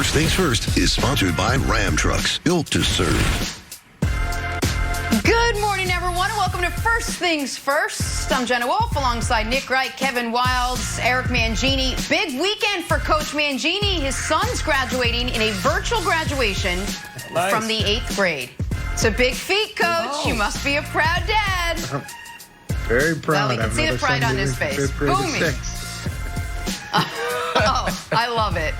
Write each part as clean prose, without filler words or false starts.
First Things First is sponsored by Ram Trucks, built to serve. Good morning, everyone, and welcome to First Things First. I'm Jenna Wolf alongside Nick Wright, Kevin Wilds, Eric Mangini. Big weekend for Coach Mangini. His son's graduating in a virtual graduation from the 8th grade. It's a big feat, Coach. Oh. You must be a proud dad. Very proud. Well, we can see the pride on his face. Booming. Oh, I love it.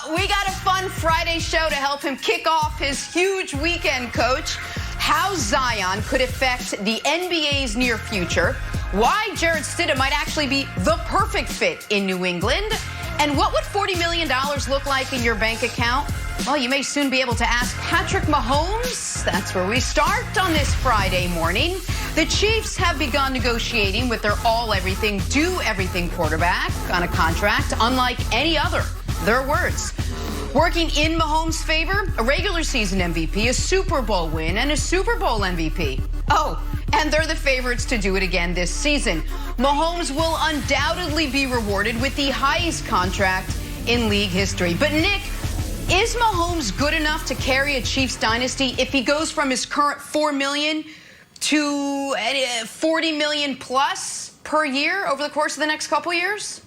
We got a fun Friday show to help him kick off his huge weekend, Coach. How Zion could affect the NBA's near future, why Jared Stidham might actually be the perfect fit in New England, and what would $40 million look like in your bank account? Well, you may soon be able to ask Patrick Mahomes. That's where we start on this Friday morning. The Chiefs have begun negotiating with their all-everything, do-everything quarterback on a contract unlike any other. Their words. Working in Mahomes' favor, a regular season MVP, a Super Bowl win, and a Super Bowl MVP. Oh, and they're the favorites to do it again this season. Mahomes will undoubtedly be rewarded with the highest contract in league history. But Nick, is Mahomes good enough to carry a Chiefs dynasty if he goes from his current $4 million to $40 million plus per year over the course of the next couple years?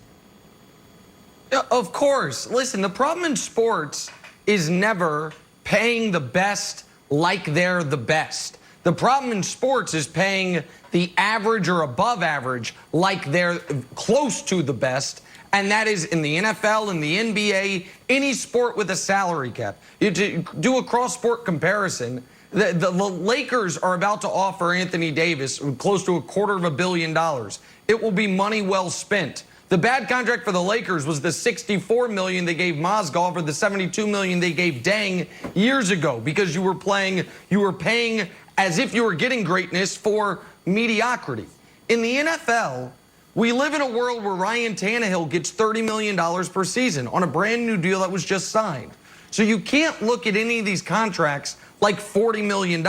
Of course. Listen, the problem in sports is never paying the best like they're the best. The problem in sports is paying the average or above average like they're close to the best, and that is in the NFL, in the NBA, any sport with a salary cap. You do a cross-sport comparison. The Lakers are about to offer Anthony Davis close to $250 million. It will be money well spent. The bad contract for the Lakers was the $64 million they gave Mozgov or the $72 million they gave Deng years ago because you were paying as if you were getting greatness for mediocrity. In the NFL, we live in a world where Ryan Tannehill gets $30 million per season on a brand new deal that was just signed. So you can't look at any of these contracts like $40 million.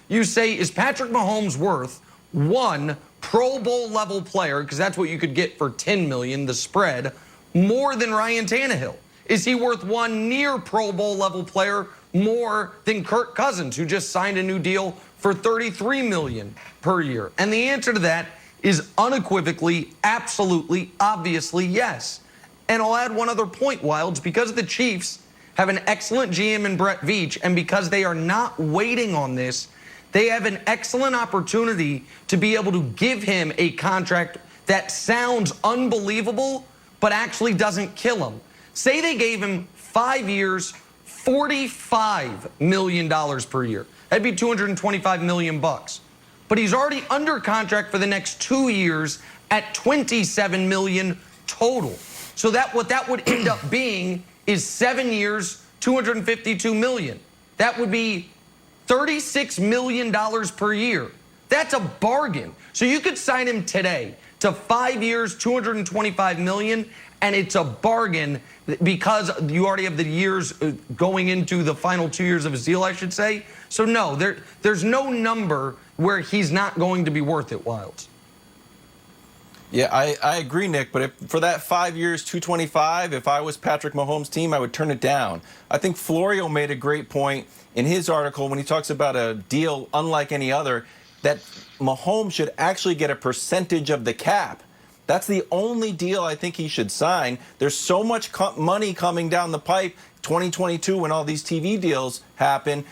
You say, is Patrick Mahomes worth one Pro Bowl level player, because that's what you could get for $10 million, the spread, more than Ryan Tannehill? Is he worth one near Pro Bowl level player more than Kirk Cousins, who just signed a new deal for $33 million per year? And the answer to that is unequivocally, absolutely, obviously yes. And I'll add one other point, Wilds, because the Chiefs have an excellent GM in Brett Veach, and because they are not waiting on this, they have an excellent opportunity to be able to give him a contract that sounds unbelievable, but actually doesn't kill him. Say they gave him 5 years, $45 million per year. That'd be $225 million bucks. But he's already under contract for the next 2 years at $27 million total. So what that would end up being is 7 years, $252 million. That would be $36 million per year. That's a bargain. So you could sign him today to 5 years, $225 million, and it's a bargain because you already have the years going into the final 2 years of his deal, I should say. So no, there's no number where he's not going to be worth it, Wilds. Yeah, I agree, Nick, but for that 5 years, $225, if I was Patrick Mahomes' team, I would turn it down. I think Florio made a great point in his article when he talks about a deal unlike any other, that Mahomes should actually get a percentage of the cap. That's the only deal I think he should sign. There's so much money coming down the pipe, 2022, when all these TV deals happen,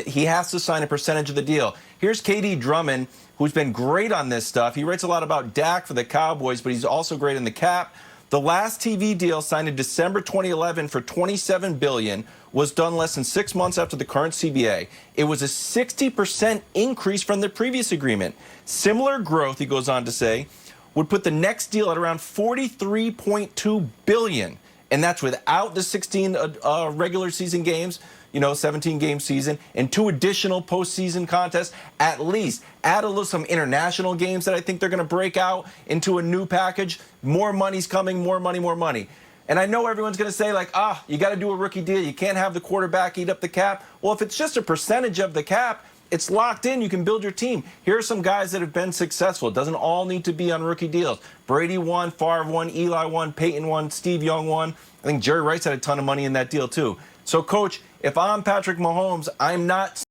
he has to sign a percentage of the deal. Here's KD Drummond, who's been great on this stuff. He writes a lot about Dak for the Cowboys, but he's also great in the cap. The last TV deal signed in December 2011 for $27 billion was done less than 6 months after the current CBA. It was a 60% increase from the previous agreement. Similar growth, he goes on to say, would put the next deal at around $43.2 billion. And that's without the 16 regular season games, 17-game season, and 2 additional postseason contests, at least. Add some international games that I think they're going to break out into a new package. More money's coming, more money, more money. And I know everyone's going to say, you got to do a rookie deal. You can't have the quarterback eat up the cap. Well, if it's just a percentage of the cap, it's locked in. You can build your team. Here are some guys that have been successful. It doesn't all need to be on rookie deals. Brady won, Favre won, Eli won, Peyton won, Steve Young won. I think Jerry Rice had a ton of money in that deal too. So, Coach, if I'm Patrick Mahomes, I'm not